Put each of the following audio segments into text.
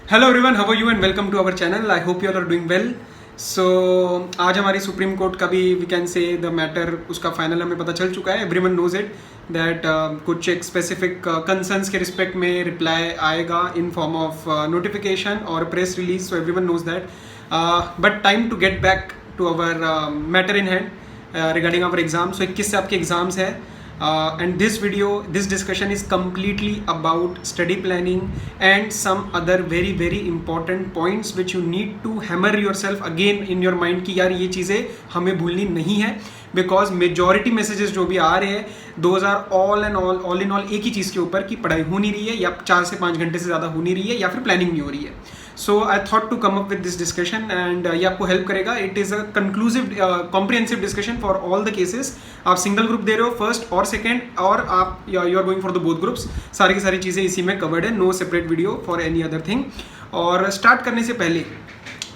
Hello everyone, how are you and welcome to our channel. I hope you are doing well. So आज हमारी supreme court का भी we can say the matter उसका final हमें पता चल चुका है। एवरीवन नोज इट दैट कुछ एक स्पेसिफिक कंसर्न्स के रिस्पेक्ट में रिप्लाई आएगा इन फॉर्म ऑफ नोटिफिकेशन और press release. So everyone knows that, but time to get back to our matter in hand regarding our exam. So 21 से आपके exams है and this discussion is completely about study planning and some other very important points which you need to hammer yourself again in your mind कि यार ये चीज़ें हमें भूलनी नहीं है, बिकॉज मेजॉरिटी मैसेजेस जो भी आ रहे हैं those are all in all एक ही चीज़ के ऊपर कि पढ़ाई हो नहीं रही है या 4 से 5 घंटे से ज़्यादा हो नहीं रही है या फिर प्लानिंग नहीं हो रही है। So I thought to come up with this discussion and ये आपको हेल्प करेगा। It is a conclusive comprehensive discussion for all the cases. आप सिंगल ग्रुप दे रहे हो फर्स्ट और सेकेंड, और आप you are going for the both groups. सारी की सारी चीज़ें इसी में कवर्ड है, no separate video for any other thing. और स्टार्ट करने से पहले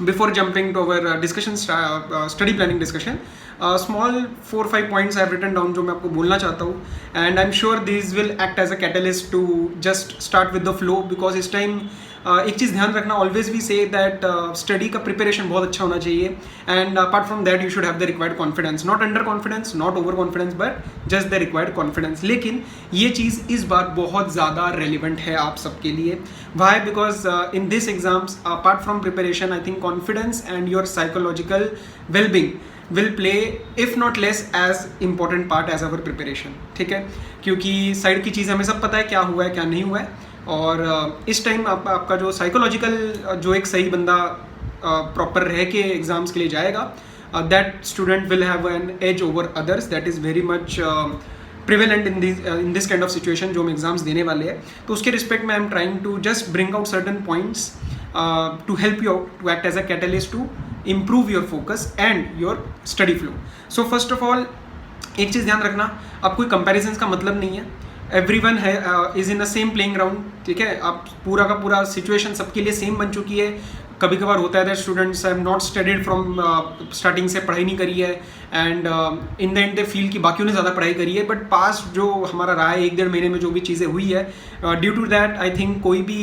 before jumping to our discussion study planning discussion, small 4-5 points I have written down जो मैं आपको बोलना चाहता हूँ and I am sure this will act as a catalyst to just start with the flow. Because इस time एक चीज़ ध्यान रखना, always we say that study का प्रिपरेशन बहुत अच्छा होना चाहिए and apart from that you should have the required confidence, not under confidence, not over confidence, but just the required confidence. लेकिन ये चीज़ इस बार बहुत ज़्यादा रेलिवेंट है आप सबके लिए। Why? Because in this exams apart from preparation I think confidence and your psychological wellbeing will play if not less as important part as our preparation। ठीक है, क्योंकि साइड की चीज़ हमें सब पता है क्या हुआ है क्या नहीं हुआ है, और इस टाइम आपका जो साइकोलॉजिकल जो एक सही बंदा प्रॉपर रह के एग्जाम्स के लिए जाएगा, that student will have an edge over others. That is very much prevalent in this kind of situation जो हम एग्जाम्स देने वाले हैं। तो उसके रिस्पेक्ट में I am trying to just bring out certain points to help you out to act as a catalyst to improve your focus and your study flow। So first of all, एक चीज़ ध्यान रखना, अब कोई comparisons का मतलब नहीं है। Everyone is in the same playing ground। ठीक है, आप पूरा का पूरा situation सबके लिए सेम बन चुकी है। कभी कभार होता है that students have not studied from starting से पढ़ाई नहीं करी है and in the and they feel कि बाकियों ने ज़्यादा पढ़ाई करी है, बट पास्ट जो हमारा रहा है 1-1.5 महीने में जो भी चीज़ें हुई है, due to that I think कोई भी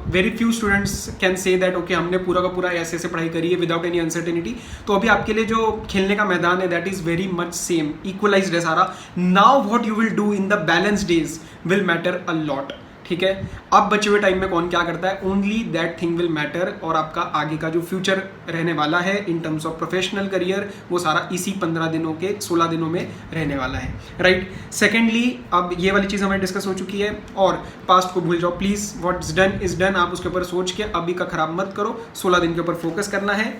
very few students can say that okay हमने पूरा का पूरा ऐसे ऐसे पढ़ाई करी है विदाउट एनी अनसर्टेनिटी। तो अभी आपके लिए जो खेलने का मैदान है that is very much same, equalised है सारा। Now what you will do in the balance days will matter a lot. ठीक है, अब बचे हुए टाइम में कौन क्या करता है, only that thing will matter. और आपका आगे का जो फ्यूचर रहने वाला है in terms of professional career, वो सारा इसी 15 दिनों के 16 दिनों में रहने वाला है, राइट। सेकेंडली, अब ये वाली चीज़ हमारी डिस्कस हो चुकी है और पास्ट को भूल जाओ please. What's done is done. आप उसके ऊपर सोच के अभी का खराब मत करो, 16 दिन के ऊपर फोकस करना है।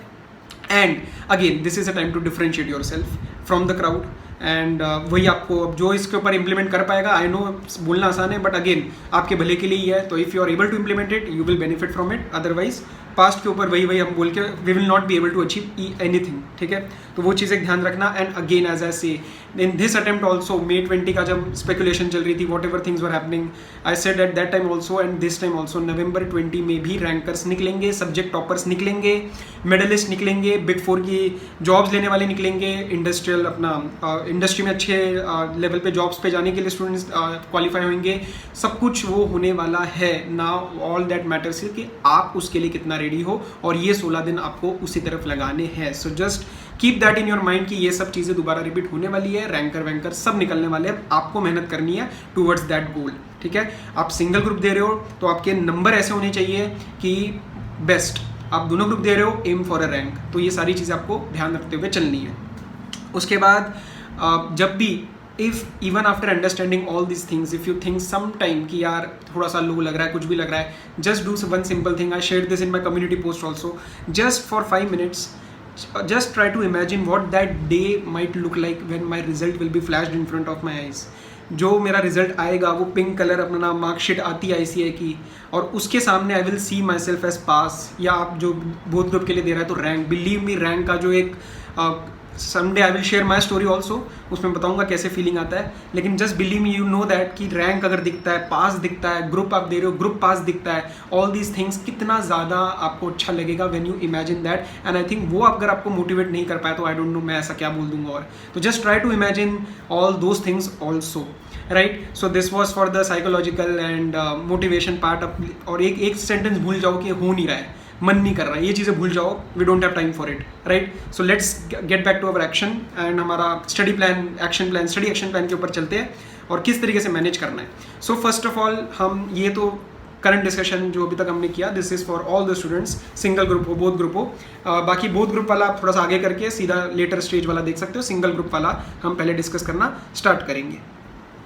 And again this is a time to differentiate yourself from the crowd and वही आपको अब जो इसके ऊपर इंप्लीमेंट कर पाएगा, आई नो बोलना आसान है बट अगेन आपके भले के लिए ही है। तो if you are able to implement it you will benefit from it, otherwise past के ऊपर वही हम बोल के we will not be able to achieve anything. ठीक है, तो वो चीज़ एक ध्यान रखना। एंड अगेन एज आई से in this attempt also May 20 का जब स्पेकुलेशन चल रही थी, what ever things were happening, I said at that time also and this time also, November 20 में भी रैंकर्स निकलेंगे, सब्जेक्ट टॉपर्स निकलेंगे, मेडलिस्ट निकलेंगे, Big 4 की जॉब्स लेने वाले निकलेंगे, इंडस्ट्रियल अपना इंडस्ट्री में अच्छे लेवल पे जॉब्स पे जाने के लिए स्टूडेंट्स क्वालिफाई होंगे। सब कुछ वो होने वाला है। नाउ ऑल दैट मैटर्स है कि आप उसके लिए कितना रेडी हो, और ये 16 दिन आपको उसी तरफ लगाने हैं। So just keep that in your mind कि ये सब चीज़ें दोबारा रिपीट होने वाली है, रैंकर वैंकर सब निकलने वाले हैं, आपको मेहनत करनी है टूवर्ड्स दैट गोल। ठीक है, आप सिंगल ग्रुप दे रहे हो तो आपके नंबर ऐसे होने चाहिए कि बेस्ट, आप दोनों ग्रुप दे रहे हो एम फॉर अ रैंक। तो ये सारी चीज़ें आपको ध्यान रखते हुए चलनी है। उसके बाद जब भी if even after understanding all this things if you think some time कि यार थोड़ा सा लो लग रहा है, कुछ भी लग रहा है, just do one simple thing. I share this in my community post also, just for 5 minutes just try to imagine what that day might look like when my result will be flashed in front of my eyes। जो मेरा result आएगा वो pink colour अपना नाम marksheet आती है ICI की, और उसके सामने I will see myself as pass, या आप जो बोथ ग्रुप के लिए दे रहा है तो रैंक। बिलीव मी, रैंक का जो एक someday I will share my story also, उसमें बताऊंगा कैसे फीलिंग आता है. लेकिन just believe me, you know that कि रैंक अगर दिखता है, पास दिखता है, ग्रुप आप दे रहे हो, ग्रुप पास दिखता है, ऑल दीज थिंग्स कितना ज़्यादा आपको अच्छा लगेगा when you imagine that. And I think वो अगर आपको मोटिवेट नहीं कर पाया तो आई डोंट नो मैं ऐसा क्या बोल दूंगा. और तो just try to imagine all those things also, right. So this was for the psychological and motivation part. और एक सेंटेंस भूल जाओ कि हो नहीं रहा है, मन नहीं कर रहा है, ये चीज़ें भूल जाओ. We don't have time for it, right. So let's get back to our action and हमारा study plan, action plan, study action plan के ऊपर चलते हैं और किस तरीके से मैनेज करना है. सो फर्स्ट ऑफ ऑल हम ये तो करंट डिस्कशन जो अभी तक हमने किया, this is for all the students, single group हो, बोथ ग्रुप हो. बाकी बोथ ग्रुप वाला आप थोड़ा सा आगे करके सीधा लेटर स्टेज वाला देख सकते हो. सिंगल ग्रुप वाला हम पहले डिस्कस करना स्टार्ट करेंगे,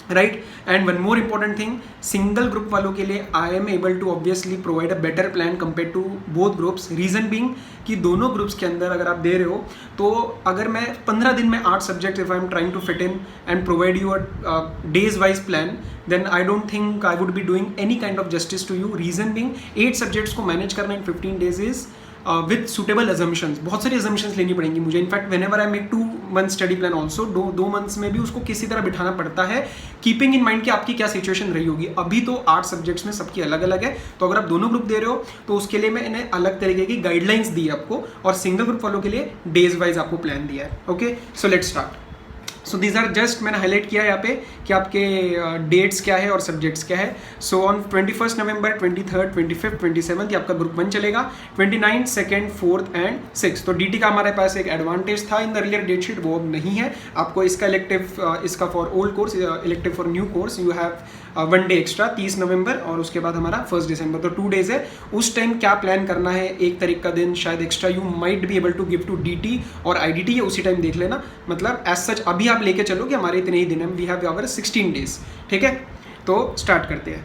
right. And one more important thing, single group वालों के लिए I am able to obviously provide a better plan compare to both groups. Reason being कि दोनों ग्रुप्स के अंदर अगर आप दे रहे हो तो अगर मैं 15 दिन में 8 subject if I am trying to fit in and provide you a days wise plan, then I don't think I would be doing any kind of justice to you. Reason being 8 subjects को manage करना in 15 days is with suitable assumptions. बहुत सारी assumptions लेनी पड़ेंगी मुझे. In fact whenever I make 2 month study plan also, दो months में भी उसको किसी तरह बिठाना पड़ता है, कीपिंग इन माइंड कि आपकी क्या सिचुएशन रही होगी. अभी तो 8 सब्जेक्ट्स में सबकी अलग अलग है, तो अगर आप दोनों ग्रुप दे रहे हो तो उसके लिए मैंने अलग तरीके की गाइडलाइंस दी है आपको, और सिंगल ग्रुप वालों के लिए डेज वाइज आपको प्लान दिया है. Okay, so let's start. So these are just मैंने हाईलाइट किया यहाँ पे कि आपके डेट्स क्या है और सब्जेक्ट्स क्या है. So on 21 November, 23rd, 25th, 27th आपका ग्रुप 1 चलेगा. 29th, 2nd, 4th and 6th. तो डीटी का हमारे पास एक एडवांटेज था in the earlier date sheet, वो अब नहीं है. आपको इसका इलेक्टिव, इसका for old course, elective for new course you have 1 day extra 30 November, और उसके बाद हमारा 1 दिसंबर. तो 2 डेज है. उस टाइम क्या प्लान करना है, 1 तारीख का दिन शायद extra you might be able to give to DT और आईडीटी, या उसी टाइम देख लेना. मतलब एज सच अभी आप लेके चलो कि हमारे इतने ही दिन हैं, वी हैव आवर 16 डेज. ठीक है, तो स्टार्ट करते हैं.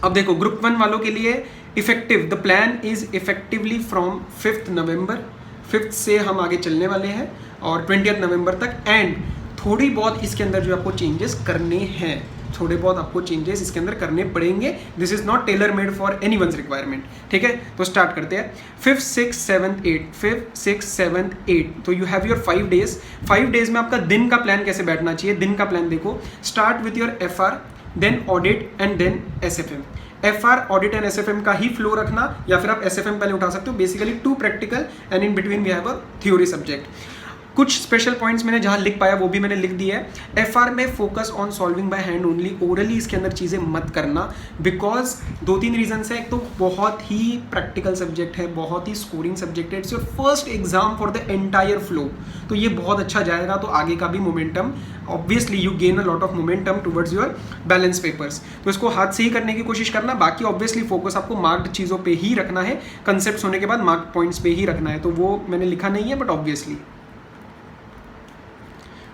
अब देखो ग्रुप 1 वालों के लिए effective, the plan is effectively from 5th November, 5th से हम आगे चलने वाले हैं और 20th नवंबर तक. एंड थोड़ी बहुत इसके अंदर जो आपको चेंजेस करने हैं, थोड़े बहुत आपको चेंजेस इसके अंदर करने पड़ेंगे. This is not tailor made for any one's requirement. ठीक है, तो स्टार्ट करते हैं. 5th, 6th, 7th, 8th, 5th, 6th, 7th, 8th. तो you have your 5 days. 5 days में आपका दिन का प्लान कैसे बैठना चाहिए. दिन का प्लान देखो, start with your FR, then audit and then SFM. FR, audit and SFM का ही फ्लो रखना, या फिर आप SFM पहले उठा सकते हो. Basically 2 practical and in between we have a theory subject. कुछ स्पेशल पॉइंट्स मैंने जहाँ लिख पाया वो भी मैंने लिख दिया है. FR में focus on solving by hand only, orally इसके अंदर चीज़ें मत करना, बिकॉज 2-3 रीजन है. एक तो बहुत ही प्रैक्टिकल सब्जेक्ट है, बहुत ही स्कोरिंग सब्जेक्ट है. It's your first exam for the entire flow, तो ये बहुत अच्छा जाएगा. तो आगे का भी momentum, obviously you gain a lot of momentum towards your balance papers. तो इसको हाथ से ही करने की कोशिश करना. बाकी ऑब्वियसली फोकस आपको मार्क्ड चीज़ों पे ही रखना है, कंसेप्ट होने के बाद मार्क्ड पॉइंट्स पे ही रखना है. तो वो मैंने लिखा नहीं है, बट ऑब्वियसली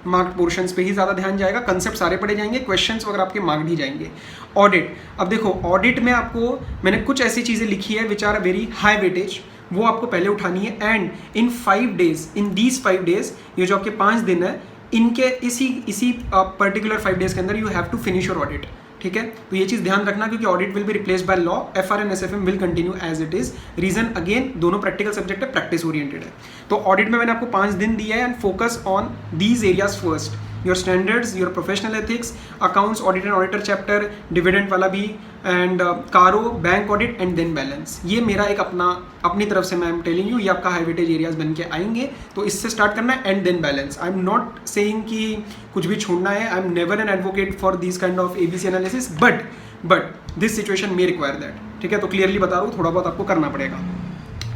मार्क्ड पोर्शंस पे ही ज़्यादा ध्यान जाएगा. कंसेप्ट सारे पढ़े जाएंगे, क्वेश्चंस वगैरह आपके मार्क्ड ही जाएंगे. ऑडिट, अब देखो ऑडिट में आपको मैंने कुछ ऐसी चीज़ें लिखी है which are very high weightage, वो आपको पहले उठानी है. And in 5 days, in these 5 days, ये जो आपके 5 दिन है, इनके इसी पर्टिकुलर 5 डेज के अंदर you have to finish your audit. ठीक है, तो ये चीज़ ध्यान रखना, क्योंकि audit will be replaced by law. FR and SFM will continue as it is. Reason again, दोनों प्रैक्टिकल सब्जेक्ट है, प्रैक्टिस ओरिएंटेड है. तो ऑडिट में मैंने आपको 5 दिन दिया है. And focus on these areas first, your standards, your professional ethics, accounts, audit and auditor chapter, dividend वाला भी, and CARO, bank audit and then balance. ये मेरा एक अपनी तरफ से मैं एम टेलिंग यू, ये आपका हाई वेटेज एरियाज बन के आएंगे. तो इससे स्टार्ट करना है and then balance. I am not saying कि कुछ भी छोड़ना है. I am never an advocate for this kind of ABC analysis, but this situation may require that. ठीक है, तो क्लियरली बता रहा हूँ, थोड़ा बहुत आपको करना पड़ेगा.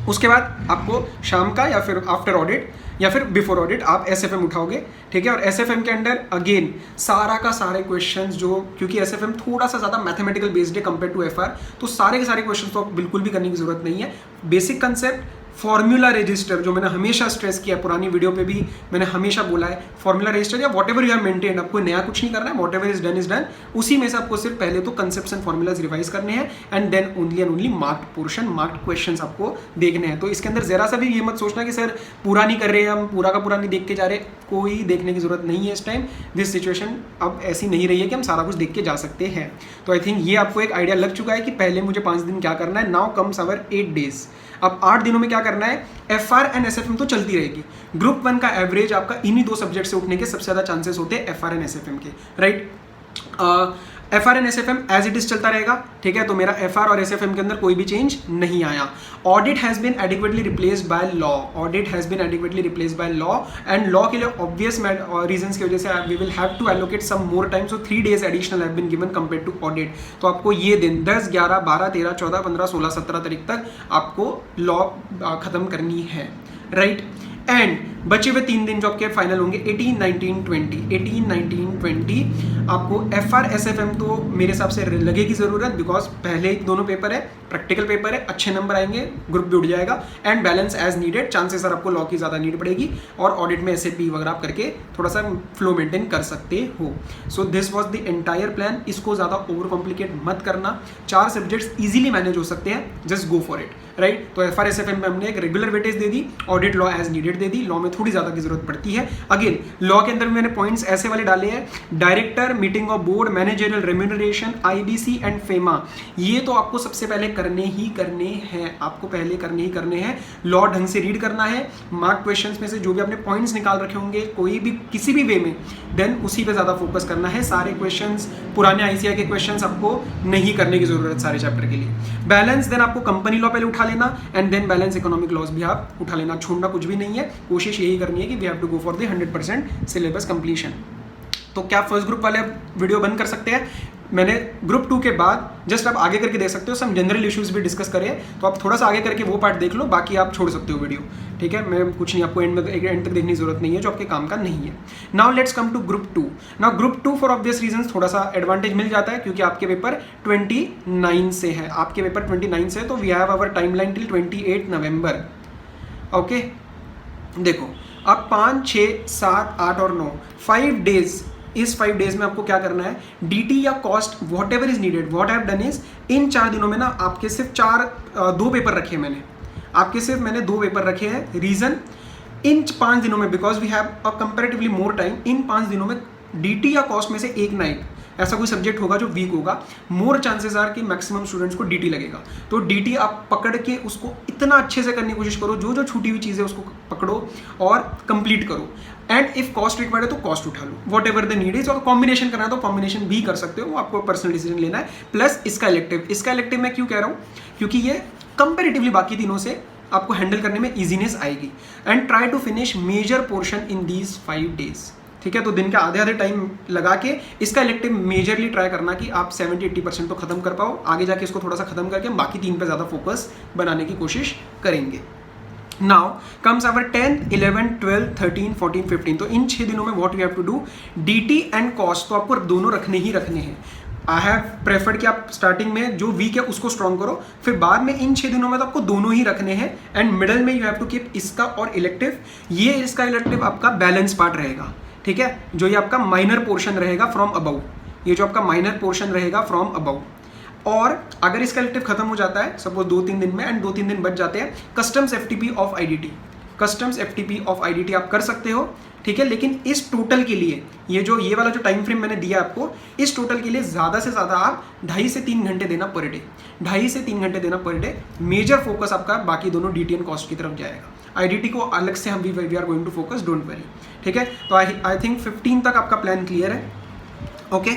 उसके बाद आपको शाम का या फिर आफ्टर ऑडिट या फिर बिफोर ऑडिट आप SFM उठाओगे. ठीक है, और SFM के अंदर अगेन सारा का सारे क्वेश्चंस जो, क्योंकि SFM थोड़ा सा ज़्यादा मैथमेटिकल बेस्ड है कंपेयर टू FR, तो सारे के सारे क्वेश्चंस तो बिल्कुल भी करने की जरूरत नहीं है. बेसिक कंसेप्ट, फॉर्मूला रजिस्टर, जो मैंने हमेशा स्ट्रेस किया, पुरानी वीडियो पे भी मैंने हमेशा बोला है, फॉर्मूला रजिस्टर या what ever you have maintain, आपको नया कुछ नहीं करना है. वॉट एवर इज डन, उसी में से आपको सिर्फ पहले तो कंसेप्ट्स एंड फॉर्मूलाज रिवाइज करने हैं, and then only and only marked portion, marked questions आपको देखने हैं. तो इसके अंदर जरा सा भी ये मत सोचना कि सर पूरा नहीं कर रहे, हम पूरा का पूरा नहीं देख के जा रहे. कोई देखने की जरूरत नहीं है इस टाइम. दिस सिचुएशन अब ऐसी नहीं रही है कि हम सारा कुछ देख के जा सकते हैं. तो आई थिंक ये आपको एक आइडिया लग चुका है कि पहले मुझे 5 दिन क्या करना है. Now comes our 8 days. अब 8 दिनों में क्या करना है, FR एंड SFM तो चलती रहेगी। ग्रुप 1 का एवरेज आपका इन्हीं 2 सब्जेक्ट से उठने के सबसे ज़्यादा चांसेस होते हैं FR एंड SFM के, right. FR and SFM as it is चलता रहेगा, ठीक है। तो मेरा FR और SFM के अंदर कोई भी चेंज नहीं आया। Audit has been adequately replaced by law, audit has been adequately replaced by law, and law के लिए ऑब्वियस रीजंस की वजह से we will have to allocate some more time, so 3 days additional have been given compare to audit. तो आपको ये दिन 10, 11, 12, 13, 14, 15, 16, 17 तारीख तक आपको लॉ खत्म करनी है, राइट। एंड बचे हुए 3 दिन जो आपके फाइनल होंगे 18, 19, 20, 18, 19, 20 आपको FR SFM तो मेरे हिसाब से लगेगी ज़रूरत, बिकॉज पहले ही दोनों पेपर है, प्रैक्टिकल पेपर है, अच्छे नंबर आएंगे, ग्रुप भी उठ जाएगा। And balance as needed, chances sir आपको लॉ की ज़्यादा नीड पड़ेगी, और ऑडिट में SAP वगैरह आप करके थोड़ा सा फ्लो मेंटेन कर सकते हो। सो this was the entire plan. इसको ज़्यादा ओवर कॉम्प्लिकेट मत करना, 4 सब्जेक्ट्स ईजिली मैनेज हो सकते हैं, just go for it, right. तो FR SFM में हमने एक रेगुलर वेटेज दे दी, ऑडिट लॉ एज नीडेड दे दी, लॉ में थोड़ी ज़्यादा की जरूरत पड़ती है। अगेन लॉ के अंदर मैंने पॉइंट्स ऐसे वाले डाले हैं, director, meeting of board, managerial remuneration, IBC and FEMA, ये तो आपको सबसे पहले करने ही करने हैं, आपको पहले करने ही करने हैं। लॉ ढंग से रीड करना है, मार्क क्वेश्चंस में से जो भी आपने पॉइंट्स निकाल रखे होंगे कोई भी किसी भी वे में, देन उसी पे ज़्यादा फोकस करना है। सारे क्वेश्चंस पुराने ICI के क्वेश्चंस आपको नहीं करने की जरूरत सारे चैप्टर के लिए। बैलेंस देन आपको कंपनी लॉ पहले उठा लेना, and then balance economic laws भी आप उठा लेना, छोड़ना कुछ भी नहीं है। कोशिश यही करनी है कि we have to go for the 100% syllabus completion. तो क्या फर्स्ट ग्रुप वाले वीडियो बंद कर सकते हैं? मैंने ग्रुप 2 के बाद जस्ट आप आगे करके देख सकते हो, सम जनरल इश्यूज भी डिस्कस करें, तो आप थोड़ा सा आगे करके वो पार्ट देख लो, बाकी आप छोड़ सकते हो वीडियो, ठीक है। मैं कुछ नहीं, आपको एंड तक देखने की जरूरत नहीं है जो आपके काम का नहीं है। Now let's come to group 2। Now group 2 for obvious reasons थोड़ा सा एडवांटेज मिल जाता है, क्योंकि आपके पेपर 29 से है, आपके पेपर 29 से है, तो we have our timeline till 28 November. Okay, देखो अब 5, 6, 7, 8 और 9 5 डेज, इस 5 डेज में आपको क्या करना है, DT या cost what ever is needed, what have done is in 4 दिनों में ना आपके सिर्फ 2 पेपर रखे हैं मैंने, आपके सिर्फ मैंने 2 पेपर रखे हैं। रीजन, इन 5 दिनों में because we have a comparatively more time, इन 5 दिनों में DT या कॉस्ट में से एक नाइट ऐसा कोई सब्जेक्ट होगा जो वीक होगा, मोर चांसेस आर कि मैक्सिमम स्टूडेंट्स को DT लगेगा। तो DT आप पकड़ के उसको इतना अच्छे से करने की कोशिश करो, जो जो छूटी हुई चीज़ें उसको पकड़ो और कंप्लीट करो। एंड इफ कॉस्ट रिक्वायर्ड है तो कॉस्ट उठा लो, whatever the need is. और कॉम्बिनेशन करना है तो कॉम्बिनेशन भी कर सकते हो, वो आपको पर्सनल डिसीजन लेना है। प्लस इसका इलेक्टिव मैं क्यों कह रहा हूँ, क्योंकि ये कंपेरेटिवली बाकी तीनों से आपको हैंडल करने में ईजीनेस आएगी। And try to finish major portion in these 5 days, ठीक है। तो दिन का आधे टाइम लगा के इसका इलेक्टिव मेजरली ट्राई करना कि आप 70-80% तो खत्म कर पाओ, आगे जाके इसको थोड़ा सा खत्म करके हम बाकी 3 पे ज़्यादा फोकस बनाने की कोशिश करेंगे। Now comes our 10th, 11th, 12th, 13th, 14th, 15th। तो इन 6 दिनों में what you have to do, DT and cost तो आपको दोनों रखने ही रखने हैं। आई हैव प्रेफर्ड कि आप स्टार्टिंग में जो वीक है उसको स्ट्रॉन्ग करो, फिर बाद में इन 6 दिनों में तो आपको दोनों ही रखने हैं। एंड मिडल में यू हैव टू कीप इसका और इलेक्टिव, ये इसका इलेक्टिव आपका बैलेंस पार्ट रहेगा, ठीक है। जो ये आपका माइनर पोर्शन रहेगा फ्रॉम अबव, ये जो आपका माइनर पोर्शन रहेगा फ्रॉम अबव। और अगर इसका इलेक्टिव खत्म हो जाता है सपोज 2-3 दिन में, एंड 2-3 दिन बच जाते हैं, customs FTP of IDT, customs FTP of IDT आप कर सकते हो, ठीक है। लेकिन इस टोटल के लिए ये वाला जो टाइम फ्रेम मैंने दिया आपको, इस टोटल के लिए ज़्यादा से ज़्यादा आप 2.5 से 3 घंटे देना पर डे, 2.5 से 3 घंटे देना पर डे। मेजर फोकस आपका बाकी दोनों DT एंड कॉस्ट की तरफ जाएगा, IDT को अलग से हम we are going to focus, don't worry, ठीक है। तो आई थिंक 15 तक आपका प्लान क्लियर है। Okay,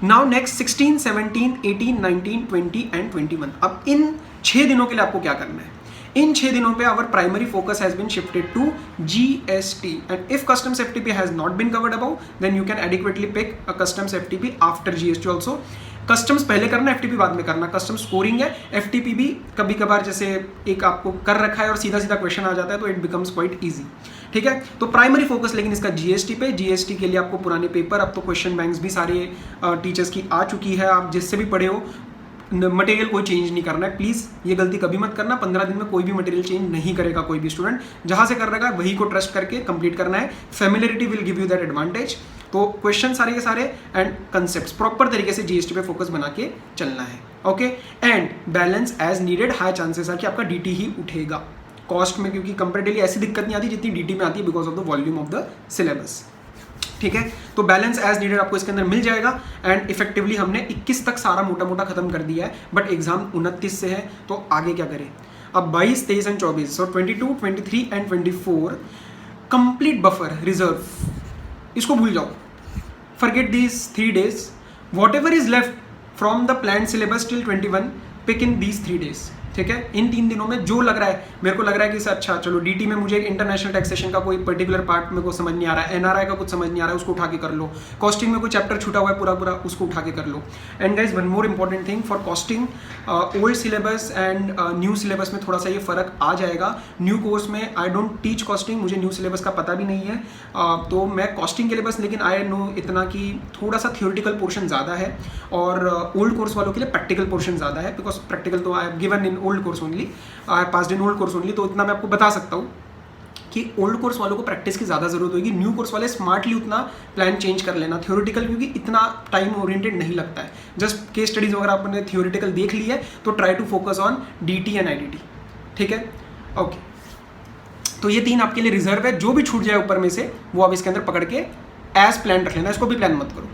now next 16, 17, 18, 19, 20 and 21। अब इन 6 दिनों के लिए आपको क्या करना है, इन 6 दिनों पे our primary focus has been shifted to GST, and if customs FTP has not been covered above, then you can adequately pick a customs FTP after GST also. Customs पहले करना, FTP बाद में करना। कस्टम्स स्कोरिंग है, FTP भी कभी कभार जैसे एक आपको कर रखा है और सीधा सीधा क्वेश्चन आ जाता है, तो इट बिकम्स क्वाइट ईजी, ठीक है। तो प्राइमरी फोकस लेकिन इसका GST पे, GST के लिए आपको पुराने पेपर, अब तो क्वेश्चन बैंक्स भी सारे टीचर्स की आ चुकी है, आप जिससे भी पढ़े हो, मटेरियल कोई चेंज नहीं करना है, प्लीज़ ये गलती कभी मत करना। 15 दिन में कोई भी मटेरियल चेंज नहीं करेगा कोई भी स्टूडेंट, जहाँ से कर रहेगा वही को ट्रस्ट करके कंप्लीट करना है। Familiarity will give you that advantage. तो क्वेश्चन सारे के सारे एंड कंसेप्ट प्रॉपर तरीके से GST पे फोकस बना के चलना है, okay. And balance as needed, high chances है कि आपका DT ही उठेगा कॉस्ट में, क्योंकि कंपेरेटिवली ऐसी दिक्कत नहीं आती जितनी DT में आती है because of the volume of the syllabus, ठीक है। तो बैलेंस एज नीडेड आपको इसके अंदर मिल जाएगा। एंड इफेक्टिवली हमने 21 तक सारा मोटा मोटा खत्म कर दिया है, बट एग्जाम 29 से है, तो आगे क्या करें। अब 22, 23 एंड 24, सो 22, 23 एंड 24 कंप्लीट बफर रिजर्व, इसको भूल जाओ, forget these 3 days, whatever is left from the plan syllabus till 21 pick in these 3 days, ठीक है। इन 3 दिनों में जो लग रहा है, मेरे को लग रहा है कि अच्छा चलो डीटी में मुझे इंटरनेशनल टैक्सेशन का कोई पर्टिकुलर पार्ट मेरे को समझ नहीं आ रहा है, एनआरआई का कुछ समझ नहीं आ रहा है, उसको उठा के कर लो, कॉस्टिंग में कोई चैप्टर छूटा हुआ है पूरा पूरा, उसको उठा के कर लो। And guys one more important thing for costing, old syllabus and new syllabus में थोड़ा सा ये फर्क आ जाएगा। न्यू कोर्स में आई डोंट टीच कॉस्टिंग, मुझे न्यू सिलेबस का पता भी नहीं है, तो मैं कॉस्टिंग के लिए बस, लेकिन आई नो इतना कि थोड़ा सा थियोरिटिकल पोर्शन ज़्यादा है और ओल्ड कोर्स वालों के लिए प्रैक्टिकल पोर्शन ज़्यादा है, बिकॉज प्रैक्टिकल तो I have given in old course only, I passed in old course only, तो इतना मैं आपको बता सकता हूँ कि ओल्ड कोर्स वालों को प्रैक्टिस की ज़्यादा जरूरत होगी। न्यू कोर्स वाले स्मार्टली उतना प्लान चेंज कर लेना थ्योरेटिकल, क्योंकि इतना टाइम ओरिएंटेड नहीं लगता है। जस्ट केस स्टडीज वगैरह आपने थ्योरेटिकल देख ली है तो try to focus on DT and IDT, ठीक है। ओके, तो ये 3 आपके लिए रिजर्व है, जो भी छूट जाए ऊपर में से वो आप इसके अंदर पकड़ के एज प्लान रख लेना, इसको भी प्लान मत करो।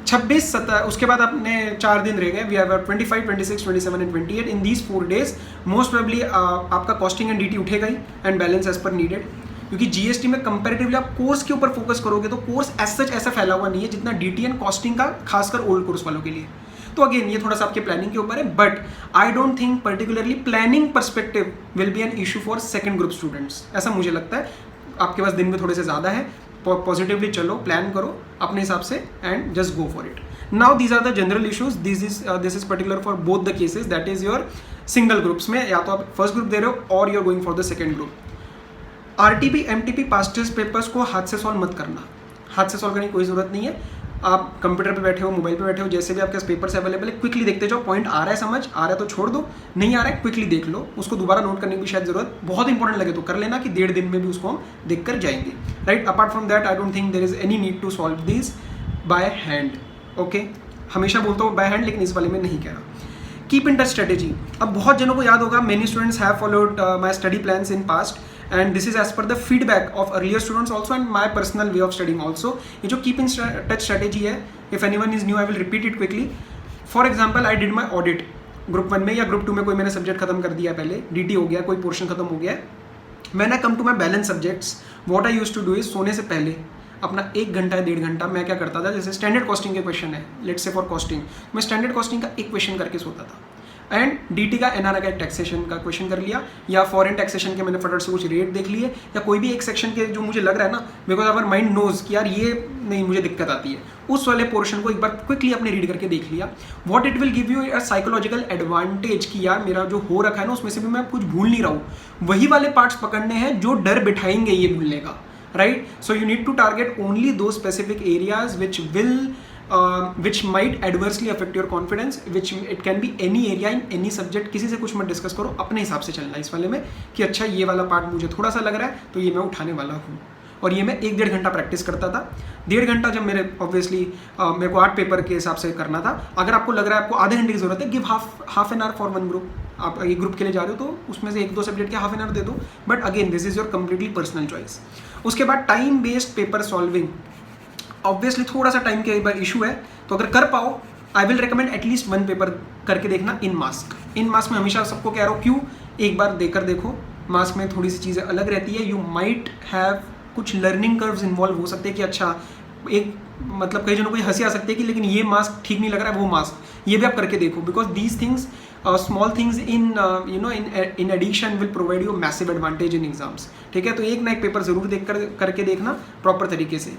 26, 27, उसके बाद आपने 4 दिन रह गए, we have 25, 26, 27 and 28। In these 4 days most probably आपका कॉस्टिंग एंड डीटी उठेगा ही एंड बैलेंस एज पर नीडेड, क्योंकि जीएसटी में कंपैरेटिवली आप कोर्स के ऊपर फोकस करोगे तो कोर्स एज सच ऐसा फैला हुआ नहीं है जितना डीटी एंड कॉस्टिंग का, खासकर ओल्ड कोर्स वालों के लिए। तो अगेन ये थोड़ा सा आपके प्लानिंग के ऊपर है, but I don't think particularly planning perspective will be an issue for second group students, ऐसा मुझे लगता है। आपके पास दिन में थोड़े से ज़्यादा है, पॉजिटिवली चलो, प्लान करो अपने हिसाब से and just go for it. Now these are the general issues, this is particular for both the cases, that is your single groups में, या तो आप फर्स्ट ग्रुप दे रहे हो और you are going for the second group. RTP MTP past test papers को हाथ से सॉल्व मत करना, हाथ से सॉल्व करने की कोई जरूरत नहीं है। आप कंप्यूटर पे बैठे हो, मोबाइल पे बैठे हो, जैसे भी आपके पास पेपर्स अवेलेबल है, क्विकली देखते जाओ, पॉइंट आ रहा है समझ आ रहा है तो छोड़ दो, नहीं आ रहा है क्विकली देख लो, उसको दोबारा नोट करने की शायद जरूरत बहुत इंपॉर्टेंट लगे तो कर लेना, कि 1.5 दिन में भी उसको हम देख कर जाएंगे, right. Apart from that I don't think there is any need to solve this by hand, okay. हमेशा बोलता हूँ बाय हैंड, लेकिन इस वाले में नहीं कह रहा। कीप इन टच स्ट्रेटेजी, अब बहुत जनों को याद होगा, many students have followed my study plans in past and this is as per the feedback of earlier students also and my personal way of studying also। ये जो keep in touch strategy है, if anyone is new I will repeat it quickly। For example I did my audit group 1 में या group 2 में, कोई मैंने subject खत्म कर दिया, पहले DT हो गया, कोई पोर्शन खत्म हो गया, मैंने come to my balance subjects, what I used to do is सोने से पहले अपना 1 घंटा 1.5 घंटा मैं क्या करता था, जैसे स्टैंडर्ड कॉस्टिंग के क्वेश्चन है, लेट्स से फॉर कॉस्टिंग, मैं स्टैंडर्ड कॉस्टिंग का एक क्वेश्चन करके सोता था, एंड डीटी का एनआरआई का टैक्सेशन का क्वेश्चन कर लिया, या फॉरेन टैक्सेशन के मैंने फटाफट से कुछ रेट देख लिए, या कोई भी एक सेक्शन के जो मुझे लग रहा है ना, बिकॉज अवर माइंड नोज कि यार ये नहीं मुझे दिक्कत आती है, उस वाले पोर्शन को एक बार क्विकली अपने रीड करके देख लिया। What it will give you a psychological advantage कि यार मेरा जो हो रखा है ना उसमें से भी मैं कुछ भूल नहीं रहा हूँ, वही वाले पार्ट्स पकड़ने हैं जो डर बिठाएंगे ये भूलने का, right. So you need to target only दो specific areas which might adversely affect your confidence, which it can be any area in any subject। किसी से कुछ मत डिस्कस करो, अपने हिसाब से चलना इस वाले में कि अच्छा ये वाला पार्ट मुझे थोड़ा सा लग रहा है तो ये मैं उठाने वाला हूँ, और ये मैं 1-1.5 घंटा प्रैक्टिस करता था। 1.5 घंटा जब मेरे ऑब्वियसली मेरे को 8 पेपर के हिसाब से करना था, अगर आपको लग रहा है आपको आधे घंटे की जरूरत है, give half an hour for one group, आप एक ग्रुप के लिए जा रहे हो तो उसमें से 1-2 सब्जेक्ट के हाफ एन आवर दे दो, but again this is your completely personal choice. उसके बाद time based paper solving, obviously थोड़ा सा टाइम के बार इशू है, तो अगर कर पाओ I will recommend at least 1 paper करके देखना इन मास्क। इन मास्क में हमेशा सबको कह रहा हूँ क्यों, एक बार देकर देखो, मास्क में थोड़ी सी चीज़ें अलग रहती है, यू माइट हैव कुछ लर्निंग कर्व्स इन्वॉल्व हो सकते हैं कि अच्छा एक मतलब कई जनों को हंसी आ सकती है कि लेकिन ये मास्क ठीक नहीं लग रहा है, वो मास्क ये भी आप करके देखो, because these things small things in you know in addition will provide you massive advantage in exams, ठीक है। तो एक ना एक पेपर जरूर देख करके देखना प्रॉपर तरीके से।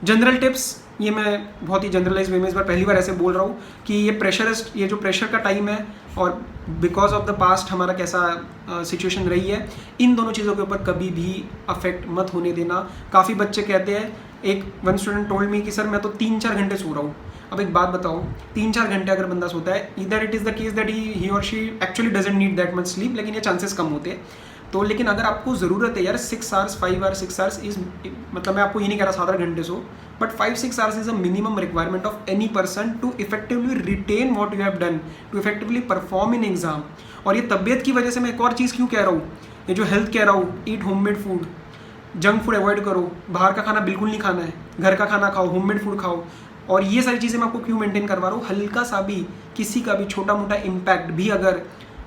जनरल टिप्स, ये मैं बहुत ही जनरलाइज वे में इस बार पहली बार ऐसे बोल रहा हूँ कि ये प्रेशरिस्ट, ये जो प्रेशर का टाइम है और बिकॉज ऑफ द पास्ट हमारा कैसा सिचुएशन रही है, इन दोनों चीज़ों के ऊपर कभी भी अफेक्ट मत होने देना। काफ़ी बच्चे कहते हैं, एक वन स्टूडेंट टोल्ड मी कि सर मैं तो 3-4 घंटे सो रहा हूँ। अब एक बात बताओ, 3-4 घंटे अगर बंदा सोता है, इधर it is the case that he और she actually doesn't need that much sleep, लेकिन ये चांसेस कम होते हैं। तो लेकिन अगर आपको ज़रूरत है यार 6 आवर्स 5 आवर्स 6 आवर्स इज, मतलब मैं आपको ये नहीं कह रहा 7-8 घंटे सो, but 5-6 hours is a minimum requirement of any person to effectively retain what you have done, to effectively perform in exam. और ये तबियत की वजह से मैं एक और चीज़ क्यों कह रहा हूँ, ये जो हेल्थ कह रहा हूँ, eat homemade food, junk food avoid करो, बाहर का खाना बिल्कुल नहीं खाना है, घर का खाना खाओ, होममेड फूड खाओ। और ये सारी चीज़ें मैं आपको क्यों मेंटेन करवा रहा हूँ, हल्का सा भी किसी का भी छोटा मोटा इम्पैक्ट भी अगर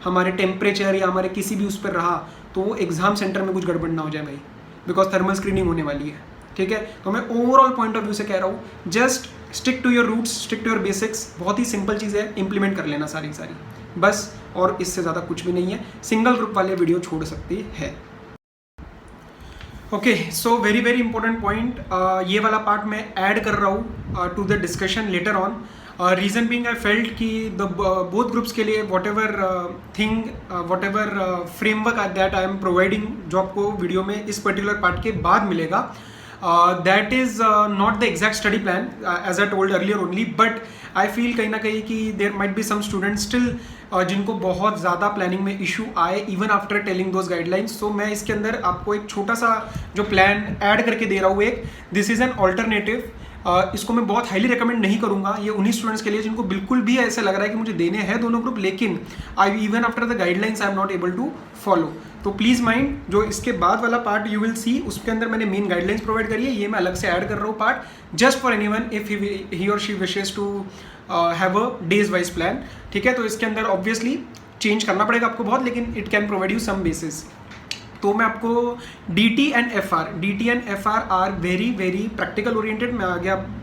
हमारे टेम्परेचर या हमारे किसी भी उस पर रहा तो एग्जाम सेंटर में कुछ गड़बड़ ना हो जाए भाई, बिकॉज थर्मल स्क्रीनिंग होने वाली है, ठीक है। तो मैं ओवरऑल पॉइंट ऑफ व्यू से कह रहा हूँ, just stick to your roots, stick to your basics. बहुत ही सिंपल चीज़ है, इंप्लीमेंट कर लेना सारी बस, और इससे ज़्यादा कुछ भी नहीं है। सिंगल ग्रुप वाले वीडियो छोड़ सकती है। Okay, so very very important point, ये वाला पार्ट मैं ऐड कर रहा हूँ to the discussion later on. Reason being I felt कि द बोथ ग्रुप्स के लिए whatever thing, whatever framework that I am providing, जो आपको वीडियो में इस पर्टिकुलर पार्ट के बाद मिलेगा, that is not the exact study plan as I told earlier only, but I feel कहीं ना कहीं कि there might be some students still जिनको बहुत ज़्यादा प्लानिंग में इशू आए even after telling those guidelines. So मैं इसके अंदर आपको एक छोटा सा जो प्लान ऐड करके दे रहा हूँ, एक दिस इज़ एन ऑल्टरनेटिव। इसको मैं बहुत हाईली रिकमेंड नहीं करूंगा, ये उन्हीं स्टूडेंट्स के लिए जिनको बिल्कुल भी ऐसा लग रहा है कि मुझे देने हैं दोनों ग्रुप, लेकिन I even after the guidelines I am not able to follow. तो प्लीज़ माइंड, जो इसके बाद वाला पार्ट यू विल सी, उसके अंदर मैंने मेन गाइडलाइंस प्रोवाइड करी है, ये मैं अलग से ऐड कर रहा हूँ part, just for anyone if he और she wishes to have a days wise plan, ठीक है। तो इसके अंदर ऑब्वियसली चेंज करना पड़ेगा आपको बहुत, लेकिन it can provide you some basis. तो मैं आपको DT and FR are very very practical oriented. मैं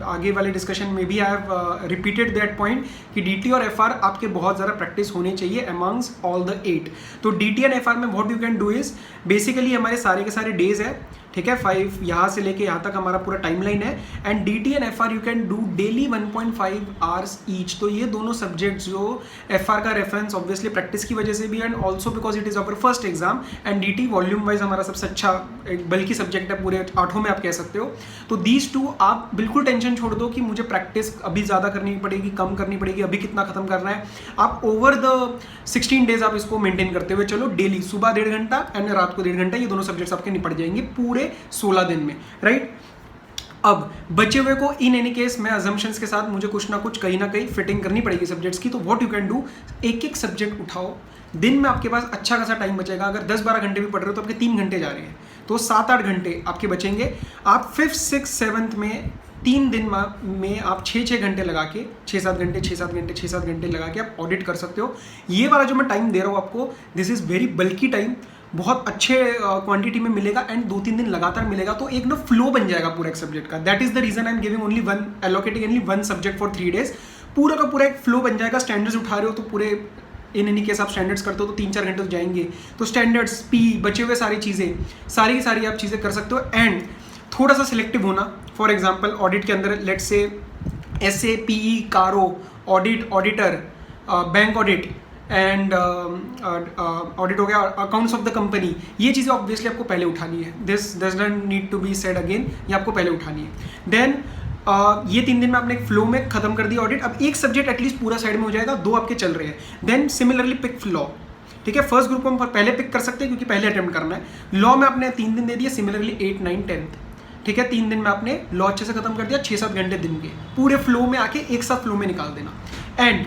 आगे वाले डिस्कशन में भी I have repeated that point कि DT और FR आपके बहुत ज़्यादा प्रैक्टिस होने चाहिए अमंग्स ऑल द 8। तो DT एंड FR में what you can do is, basically हमारे सारे के सारे डेज है, ठीक है, 5 यहाँ से लेके यहाँ तक हमारा पूरा टाइमलाइन है, and DT and FR you can do daily 1.5 hours each. तो ये दोनों सब्जेक्ट्स, जो FR का रेफरेंस ऑब्वियसली प्रैक्टिस की वजह से भी, and also because it is our first exam, and DT volume wise हमारा सबसे अच्छा एक बल्कि सब्जेक्ट है पूरे 8 में आप कह सकते हो। तो दीज टू आप बिल्कुल टेंशन छोड़ दो कि मुझे प्रैक्टिस अभी ज़्यादा करनी पड़ेगी, कम करनी पड़ेगी, अभी कितना खत्म करना है। आप ओवर द 16 डेज आप इसको मेंटेन करते हुए चलो, डेली सुबह 1.5 घंटा एंड रात को 1.5 घंटा, ये दोनों सब्जेक्ट्स आपके निपट जाएंगे पूरे 16 दिन में, राइट। अब बचे हुए को इन एनी केस मैं अजम्पशंस के साथ मुझे कुछ ना कुछ कहीं ना कहीं फिटिंग करनी पड़ेगी सब्जेक्ट्स की। तो व्हाट यू कैन डू, एक एक सब्जेक्ट उठाओ, दिन में आपके पास अच्छा खासा टाइम बचेगा। अगर 10-12 घंटे भी पढ़ रहे हो तो आपके 3 घंटे जा रहे हैं, तो 7-8 घंटे आपके बचेंगे। आप 5th 6th 7th में 3 दिन में आप 6-6 घंटे लगा के, 6-7 घंटे 6-7 घंटे लगा के आप ऑडिट कर सकते हो। ये वाला जो मैं टाइम दे रहा हूँ आपको, दिस इज़ वेरी बल्कि टाइम, बहुत अच्छे क्वांटिटी में मिलेगा एंड 2-3 दिन लगातार मिलेगा, तो एक ना फ्लो बन जाएगा पूरा एक सब्जेक्ट का। That is the reason I am giving only one, allocating only one subject for 3 days. पूरा का पूरा एक फ्लो बन जाएगा। स्टैंडर्ड्स उठा रहे हो तो पूरे इन एनी केस आप स्टैंडर्ड्स करते हो तो 3-4 घंटे तो जाएंगे, तो स्टैंडर्ड्स पी बचे हुए सारी चीज़ें, सारी की सारी आप चीज़ें कर सकते हो। एंड थोड़ा सा सिलेक्टिव होना, फॉर एग्जाम्पल ऑडिट के अंदर लेट से SA, PE, कारो, audit, auditor, bank audit and audit हो गया, अकाउंट्स ऑफ द कंपनी, ये चीज़ें ऑब्वियसली आपको पहले उठानी है। This doesn't need to be said again, ये आपको पहले उठानी है। देन ये 3 दिन में आपने एक फ्लो में खत्म कर दिया ऑडिट। अब एक सब्जेक्ट एटलीस्ट पूरा साइड में हो जाएगा, 2 आपके चल रहे हैं। देन सिमिलरली पिक लॉ, ठीक है। फर्स्ट ग्रुप हम पहले पिक कर सकते हैं क्योंकि पहले अटेम्प्ट करना है। लॉ में आपने 3 दिन दे दिया, सिमिलरली 8, 9, 10th, ठीक है। 3 दिन में आपने लॉ अच्छे से खत्म कर दिया, 6-7 घंटे दिन के पूरे फ्लो में आके एक साथ फ्लो में निकाल देना। एंड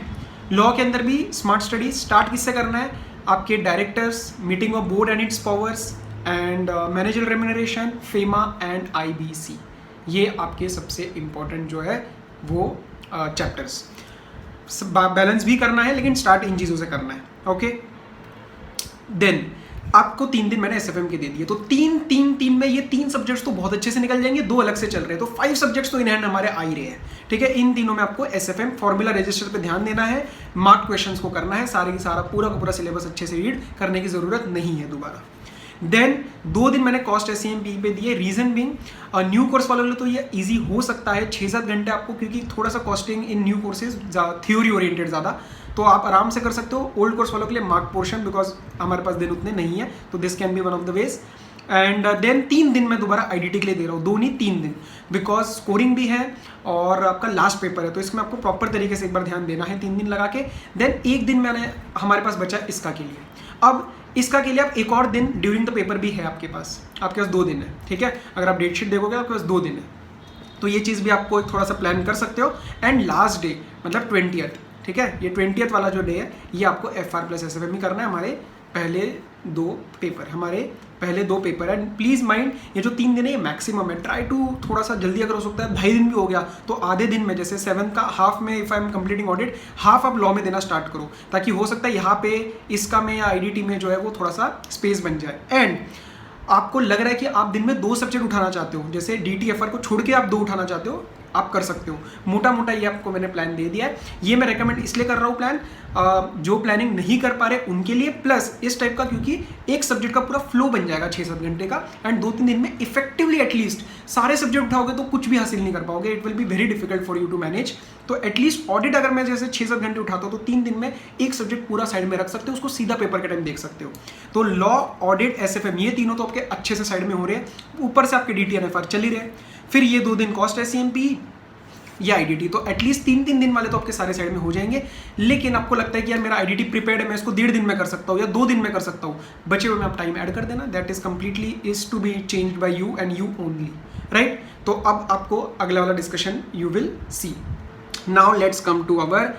लॉ के अंदर भी स्मार्ट स्टडी स्टार्ट किससे करना है, आपके directors, meeting of board and its powers, and manager remuneration, FEMA and IBC, ये आपके सबसे इंपॉर्टेंट जो है वो चैप्टर्स। बैलेंस भी करना है लेकिन स्टार्ट इन चीज़ों से करना है, ओके। देन आपको 3 दिन मैंने SFM के दे दिए, तो 3 में ये 3 सब्जेक्ट्स तो बहुत अच्छे से निकल जाएंगे, 2 अलग से चल रहे हैं, तो 5 सब्जेक्ट्स तो इन हैंड हमारे आ ही रहे हैं, ठीक है। इन तीनों में आपको SFM फॉर्मूला रजिस्टर पे ध्यान देना है, मार्क क्वेश्चंस को करना है, सारे की सारा पूरा का पूरा सिलेबस अच्छे से रीड करने की जरूरत नहीं है दोबारा। देन 2 दिन मैंने कॉस्ट SCM पे दिए, रीजन बिंग न्यू कोर्स वालों के लिए तो ये ईजी हो सकता है 6-7 घंटे आपको, क्योंकि थोड़ा सा कॉस्टिंग इन न्यू कोर्सेज थ्योरी ओरिएंटेड ज़्यादा, तो आप आराम से कर सकते हो। ओल्ड कोर्स वालों के लिए मार्क पोर्शन, बिकॉज हमारे पास दिन उतने नहीं है, तो this can be one of the ways. And then 3 दिन मैं दोबारा IDT के लिए दे रहा हूँ, 2 नहीं 3 दिन, बिकॉज स्कोरिंग भी है और आपका लास्ट पेपर है, तो इसमें आपको प्रॉपर तरीके से एक बार ध्यान देना है 3 दिन लगा के। देन 1 दिन मैंने हमारे पास बचा इसका के लिए। अब इसका के लिए आप एक और दिन ड्यूरिंग द पेपर भी है आपके पास 2 दिन है, ठीक है। अगर आप डेट शीट देखोगे आपके पास 2 दिन है, तो ये चीज़ भी आपको थोड़ा सा प्लान कर सकते हो। एंड लास्ट डे मतलब 20th, ठीक है, ये 20th वाला जो डे है ये आपको FR प्लस SFM ही करना है हमारे पहले 2 पेपर, हमारे पहले 2 पेपर एंड प्लीज़ माइंड ये जो 3 दिन है ये मैक्सिमम है। ट्राई टू थोड़ा सा जल्दी अगर हो सकता है 2.5 दिन भी हो गया तो आधे दिन में, जैसे 7 का हाफ में if I M completing audit, half आप लॉ में देना स्टार्ट करो, ताकि हो सकता है यहाँ पे इसका में या IDT में जो है वो थोड़ा सा स्पेस बन जाए। एंड आपको लग रहा है कि आप दिन में 2 सब्जेक्ट उठाना चाहते हो, जैसे DTFR को छोड़ के आप 2 उठाना चाहते हो, आप कर सकते हो। मोटा मोटा ये आपको मैंने प्लान दे दिया है। ये मैं रेकमेंड इसलिए कर रहा हूँ प्लान, जो प्लानिंग नहीं कर पा रहे उनके लिए, प्लस इस टाइप का, क्योंकि एक सब्जेक्ट का पूरा फ्लो बन जाएगा 6-7 घंटे का एंड 2-3 दिन में इफेक्टिवली एटलीस्ट सारे सब्जेक्ट उठाओगे तो कुछ भी हासिल नहीं कर पाओगे। It will be very difficult for you to manage. तो एटलीस्ट ऑडिट अगर मैं जैसे 6-7 घंटे उठाता हूँ तो 3 दिन में एक सब्जेक्ट पूरा साइड में रख सकते हो, उसको सीधा पेपर के टाइम देख सकते हो। तो लॉ, ऑडिट, SFM ये तीनों तो आपके अच्छे से साइड में हो रहे हैं, ऊपर से आपके DT and FR चल ही रहे। फिर ये 2 दिन कॉस्ट SCMP या IDT, तो एटलीस्ट 3-3 दिन वाले तो आपके सारे साइड में हो जाएंगे। लेकिन आपको लगता है कि यार मेरा IDT प्रिपेयर्ड है, मैं इसको 1.5 दिन में कर सकता हूँ या 2 दिन में कर सकता हूँ, बचे हुए में आप टाइम ऐड कर देना। That is completely is to be changed by you and you only, right. तो अब आपको अगला वाला discussion you will see. Now let's come to our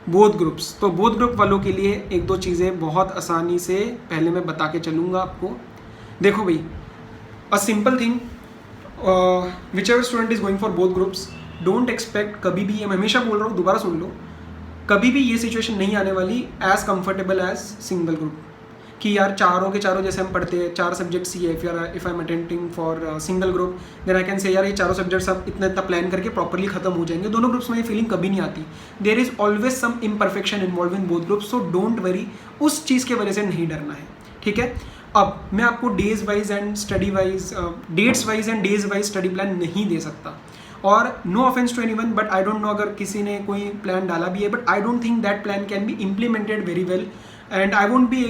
both groups. तो बोथ ग्रुप वालों के लिए 1-2 चीज़ें बहुत आसानी से पहले मैं बता के चलूँगा आपको। देखो भाई, a simple thing, which ever student is going for both groups, don't expect कभी भी, मैं हमेशा बोल रहा हूँ, दोबारा सुन लो, कभी भी ये सिचुएशन नहीं आने वाली as comfortable as single group, कि यार चारों के चारों जैसे हम पढ़ते हैं 4 सब्जेक्ट CF, या if I am attending for single group then I can say यार ये चारों सब्जेक्ट्स अब इतना प्लान करके प्रॉपरली खत्म हो जाएंगे। दोनों ग्रुप्स में ये फीलिंग कभी नहीं आती। There is always some imperfection involve in both groups, so don't worry, उस चीज़ के वजह से नहीं डरना है, ठीक है। अब मैं आपको days wise and study wise, dates wise and days wise study plan नहीं दे सकता, और no offence to anyone, but I don't know अगर किसी ने कोई प्लान डाला भी है, but I don't think that plan can be implemented very well and I won't be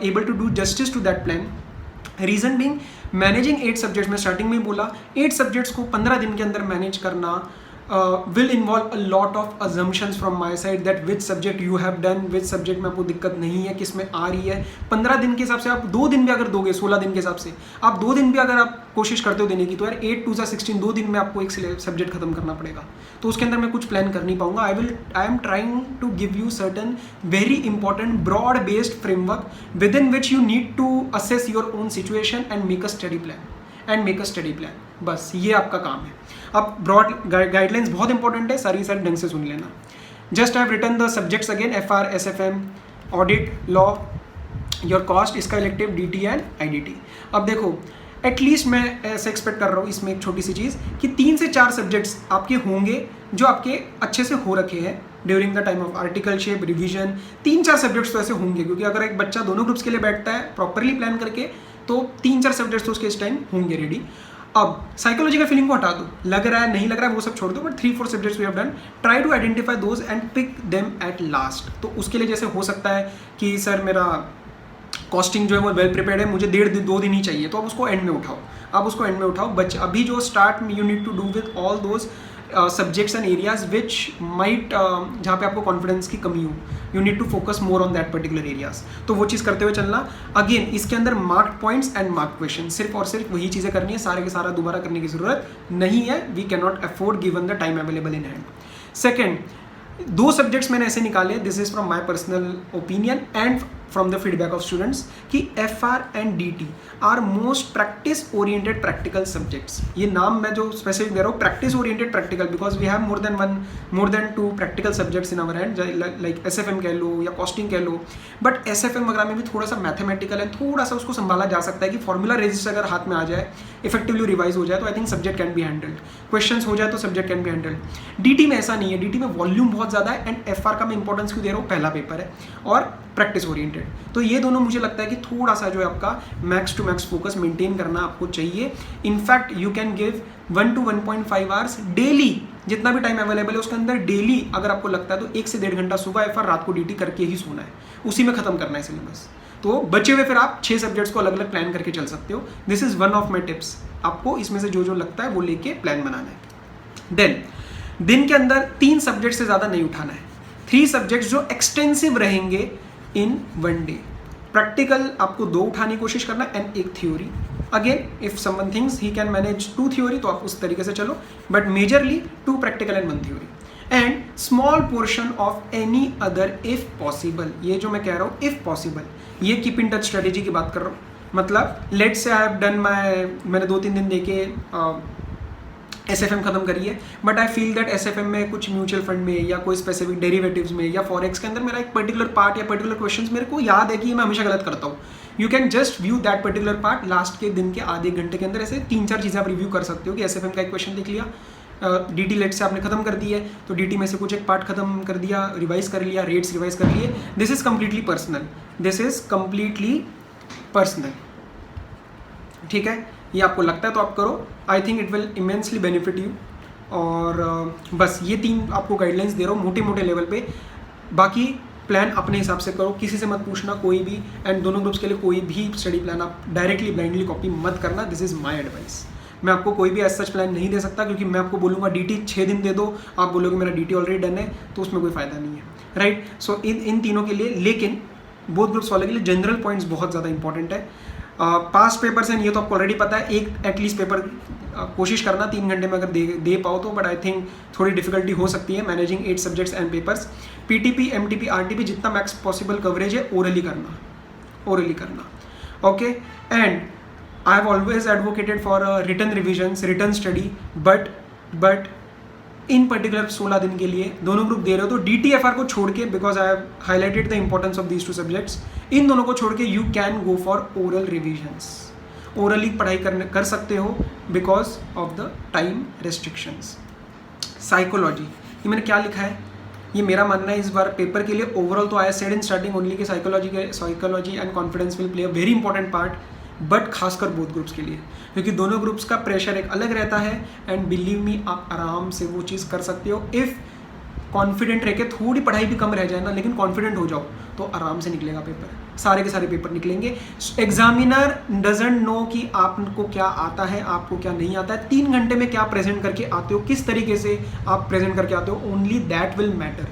able to do justice to that plan. Reason being, managing 8 subjects, मैं starting में ही बोला 8 सब्जेक्ट्स को 15 दिन के अंदर मैनेज करना will involve a lot of assumptions from my side that which subject you have done, which subject में आपको दिक्कत नहीं है, किस में आ रही है। 15 दिन के हिसाब से आप 2 दिन भी अगर दोगे, 16 दिन के हिसाब से आप 2 दिन भी अगर आप कोशिश करते हो देने की, तो यार 8 2 16, 2 दिन में आपको एक सब्जेक्ट खत्म करना पड़ेगा। तो उसके अंदर मैं कुछ प्लान कर नहीं पाऊंगा। I am trying to give you certain very important broad based framework within which you need to assess your own situation and make a study plan, बस ये आपका काम है। अब ब्रॉड गाइडलाइंस बहुत इंपॉर्टेंट है, सारी ढंग से सुन लेना। Just I have written the subjects again, FR, SFM, audit, law, your cost, इसका इलेक्टिव, DT एंड IDT। अब देखो, एटलीस्ट मैं ऐसे एक्सपेक्ट कर रहा हूँ इसमें एक छोटी सी चीज़ कि 3 से 4 सब्जेक्ट्स आपके होंगे जो आपके अच्छे से हो रखे हैं during the time of articleship, revision. 3-4 subjects तो ऐसे होंगे, क्योंकि अगर एक बच्चा दोनों ग्रुप्स के लिए बैठता है प्रॉपरली प्लान करके, तो 3-4 सब्जेक्ट्स तो उसके इस टाइम होंगे रेडी। अब साइकोलॉजी का फीलिंग को हटा दो, लग रहा है नहीं लग रहा है वो सब छोड़ दो, but 3-4 subjects we have done, try to identify those and pick them at last. तो उसके लिए जैसे हो सकता है कि सर मेरा कॉस्टिंग जो है वो वेल प्रिपेयर्ड है, मुझे 1.5-2 दिन ही चाहिए, तो आप उसको एंड में उठाओ, बट अभी जो स्टार्ट में you need to do with all those subjects and areas which might, जहाँ पे आपको कॉन्फिडेंस की कमी हो, you need to focus more on that particular areas. तो वो चीज़ करते हुए चलना। अगेन इसके अंदर marked points and mark question, सिर्फ और सिर्फ वही चीज़ें करनी है, सारे के सारा दोबारा करने की जरूरत नहीं है। We can not afford given the time available in hand. Second, 2 subjects मैंने ऐसे निकाले, this is from my personal opinion and from the feedback of students, कि FR and DT are most practice oriented practical subjects. ये नाम मैं जो specific दे रहा हूँ, practice oriented practical, because we have more than 2 practical subjects in our hand, like SFM कह लो या कॉस्टिंग कह लो। बट SFM वगैरह में भी थोड़ा सा मैथमेटिकल है, थोड़ा सा उसको संभाला जा सकता है कि फॉर्मूला रजिस्टर अगर हाथ में आ जाए, इफेक्टिवली रिवाइज हो जाए, तो I think subject can be handled, questions हो जाए तो subject can be handled. DT में ऐसा नहीं है, DT में वॉल्यूम बहुत ज़्यादा है एंड FR का मैं इंपॉर्टेंस क्यों दे रहा हूँ, पहला पेपर है और प्रैक्टिस ओरिएंटेड। तो ये दोनों मुझे लगता है कि थोड़ा सा जो है आपका max to max focus maintain करना आपको चाहिए। In fact you can give 1 to 1.5 hours daily, जितना भी टाइम अवेलेबल है उसके अंदर डेली अगर आपको लगता है तो 1 से 1.5 घंटा सुबह FR, रात को DT करके ही सोना है, उसी में खत्म करना है सिलेबस। तो बचे हुए फिर आप 6 सब्जेक्ट्स को अलग अलग प्लान करके चल सकते हो। This is one of my tips, आपको इसमें से जो जो लगता है वो लेके प्लान बनाना है। देन दिन के अंदर 3 सब्जेक्ट से ज़्यादा नहीं उठाना है, 3 सब्जेक्ट्स जो एक्सटेंसिव रहेंगे इन 1 डे। प्रैक्टिकल आपको 2 उठाने की कोशिश करना and 1 theory. Again if someone things he can manage 2 theory तो आप उस तरीके से चलो, but majorly 2 practical and 1 theory. And small portion of any other if possible. ये जो मैं कह रहा हूँ इफ पॉसिबल, ये कीप इन टच स्ट्रेटेजी की बात कर रहा हूँ। मतलब लेट से आई हैव डन मैंने 2-3 दिन देके SFM खत्म करी है, but I feel that SFM में कुछ म्यूचुअल फंड में या कोई स्पेसिफिक डेरिवेटिव्स में या फॉरेक्स के अंदर मेरा एक पर्टिकुलर पार्ट या पर्टिकुलर क्वेश्चंस मेरे को याद है कि मैं हमेशा गलत करता हूँ। You can just view that particular part last के दिन के आधे घंटे के अंदर। ऐसे 3-4 चीज़ें आप रिव्यू कर सकते हो कि SFM का एक क्वेश्चन देख लिया, DT लेट से आपने खत्म कर दी है तो DT में से कुछ एक पार्ट खत्म कर दिया, रिवाइज कर लिया, रेट्स रिवाइज कर लिए। This is completely personal, this is completely personal, ठीक है। ये आपको लगता है तो आप करो, I think it will immensely benefit you. और बस ये 3 आपको गाइडलाइंस दे रहा हूँ मोटे मोटे लेवल पे। बाकी प्लान अपने हिसाब से करो, किसी से मत पूछना कोई भी, एंड दोनों ग्रुप्स के लिए कोई भी स्टडी प्लान आप डायरेक्टली ब्लाइंडली कॉपी मत करना। This is my advice. मैं आपको कोई भी एज सच प्लान नहीं दे सकता, क्योंकि मैं आपको बोलूँगा DT 6 दिन दे दो, आप बोलोगे मेरा DT ऑलरेडी डन है, तो उसमें कोई फ़ायदा नहीं है, राइट। सो इन तीनों के लिए, लेकिन बोथ ग्रुप्स वाले के लिए जनरल पॉइंट्स बहुत ज़्यादा इंपॉर्टेंट है। पास्ट पेपर्स हैं ये तो आपको ऑलरेडी पता है, एक एटलीस्ट पेपर कोशिश करना 3 घंटे में अगर दे पाओ तो, बट आई थिंक थोड़ी डिफिकल्टी हो सकती है managing 8 subjects and papers. PTP, MTP, RTP जितना मैक्स पॉसिबल कवरेज है ओरली करना, okay. And I have always advocated for written revisions, written study, but in particular 16 दिन के लिए दोनों ग्रुप दे रहे हो तो DTFR को छोड़ के, because I have highlighted the importance of these 2 subjects, इन दोनों को छोड़ के you can go for oral revisions. Orally पढ़ाई कर सकते हो because of the time restrictions. Psychology, ये मैंने क्या लिखा है, ये मेरा मानना है इस बार पेपर के लिए ओवरऑल तो I said in starting only कि psychology and confidence will play a very important part, but खासकर बोथ ग्रुप्स के लिए, क्योंकि दोनों ग्रुप्स का प्रेशर एक अलग रहता है। एंड बिलीव मी, आप आराम से वो चीज़ कर सकते हो इफ़ कॉन्फिडेंट रह के, थोड़ी पढ़ाई भी कम रह जाए ना, लेकिन कॉन्फिडेंट हो जाओ तो आराम से निकलेगा पेपर, सारे के सारे पेपर निकलेंगे। एग्जामिनर डजंट नो कि आपको क्या आता है, आपको क्या नहीं आता है, 3 घंटे में क्या प्रेजेंट करके आते हो, किस तरीके से आप प्रेजेंट करके आते हो, ओनली दैट विल मैटर,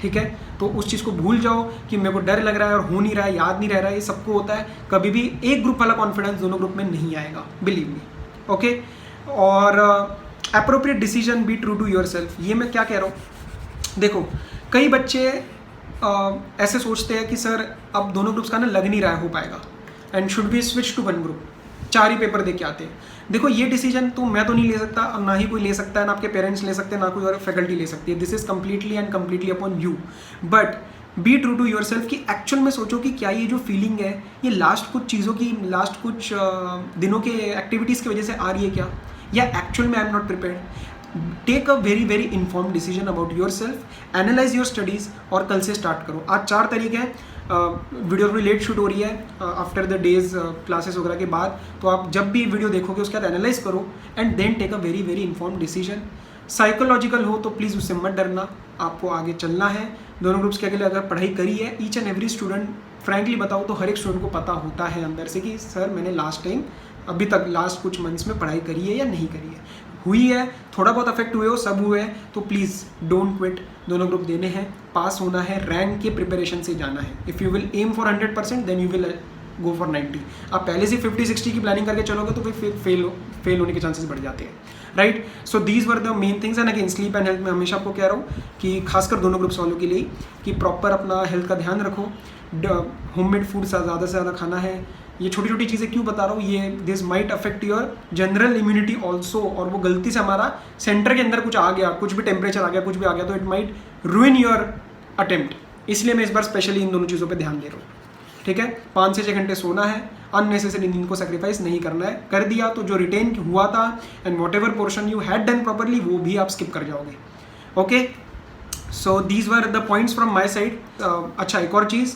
ठीक है। तो उस चीज़ को भूल जाओ कि मेरे को डर लग रहा है और हो नहीं रहा है, याद नहीं रह रहा है, ये सबको होता है। कभी भी एक ग्रुप वाला कॉन्फिडेंस दोनों ग्रुप में नहीं आएगा, बिलीव मी, ओके। और appropriate decision, be true to your self, ये मैं क्या कह रहा हूँ, देखो कई बच्चे ऐसे सोचते हैं कि सर अब दोनों ग्रुप्स का ना लग नहीं रहा है हो पाएगा, and should be switch to 1 group, 4 ही पेपर दे के आते हैं। देखो ये डिसीजन तो मैं तो नहीं ले सकता, और ना ही कोई ले सकता है, ना आपके पेरेंट्स ले सकते हैं, ना कोई और फैकल्टी ले सकती है। This is completely and completely upon you, but be true to your self, कि एक्चुअल में सोचो कि क्या ये जो फीलिंग है ये लास्ट कुछ चीज़ों की, लास्ट कुछ दिनों के एक्टिविटीज़ की वजह से आ रही है क्या, या एक्चुअल में I am not prepared. Take a very very informed decision about your self, analyse your studies, और कल से स्टार्ट करो। आज 4 तारीख है, वीडियो थोड़ी लेट शूट हो रही है आफ्टर द डेज क्लासेस वगैरह के बाद, तो आप जब भी वीडियो देखोगे उसके बाद एनालाइज करो and then take a very very informed decision. Psychological हो तो प्लीज़ उससे मत डरना, आपको आगे चलना है। दोनों ग्रुप्स के अगले अगर पढ़ाई करी है, each and every student, frankly बताओ तो हर एक स्टूडेंट को पता होता है अंदर से कि सर मैंने लास्ट टाइम, अभी तक लास्ट कुछ मंथ्स में पढ़ाई करी है या नहीं करी है, हुई है, थोड़ा बहुत अफेक्ट हुए हो, सब हुए हैं, तो प्लीज़ डोंट क्विट। दोनों ग्रुप देने हैं, पास होना है, रैंक के प्रिपरेशन से जाना है। If you will aim for 100% then you will go for 90। आप पहले से 50-60 की प्लानिंग करके चलोगे तो फिर फेल होने के चांसेस बढ़ जाते हैं, right. So these were the main things. And again sleep and health में हमेशा आपको कह रहा हूँ कि खासकर दोनों ग्रुप्स वालों के लिए कि प्रॉपर अपना हेल्थ का ध्यान रखो, होममेड फूड ज़्यादा से ज़्यादा खाना है। ये छोटी छोटी चीज़ें क्यों बता रहा हूँ, ये this might affect your general immunity also, और वो गलती से हमारा सेंटर के अंदर कुछ आ गया, कुछ भी टेम्परेचर आ गया, कुछ भी आ गया, तो इट माइट रूइन योर अटेम्प्ट। इसलिए मैं इस बार स्पेशली इन दोनों चीज़ों पे ध्यान दे रहा हूँ, ठीक है। 5 से 6 घंटे सोना है, अननेसेसरी नींद को सेक्रीफाइस नहीं करना है। कर दिया तो जो रिटेन हुआ था and what ever portion you had done properly वो भी आप स्किप कर जाओगे, okay. So these were the points from my side. अच्छा, एक और चीज़,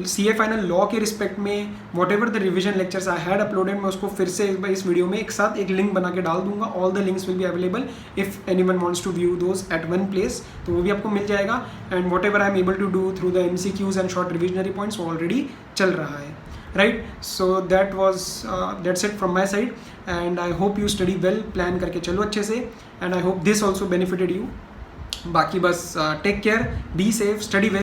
CA फाइनल लॉ के रिस्पेक्ट में what ever the revision lectures I had uploaded, मैं उसको फिर से इस वीडियो में एक साथ एक लिंक बना के डाल दूंगा। All the links will be available if anyone wants to view those at one place, तो वो भी आपको मिल जाएगा। And whatever I am able to do through the MCQs and short revisionary points वो ऑलरेडी चल रहा है, right. So that's it from my side, and I hope you study well, plan करके चलो अच्छे से, and I hope this also benefited you. बाकी बस take care, be safe, study well.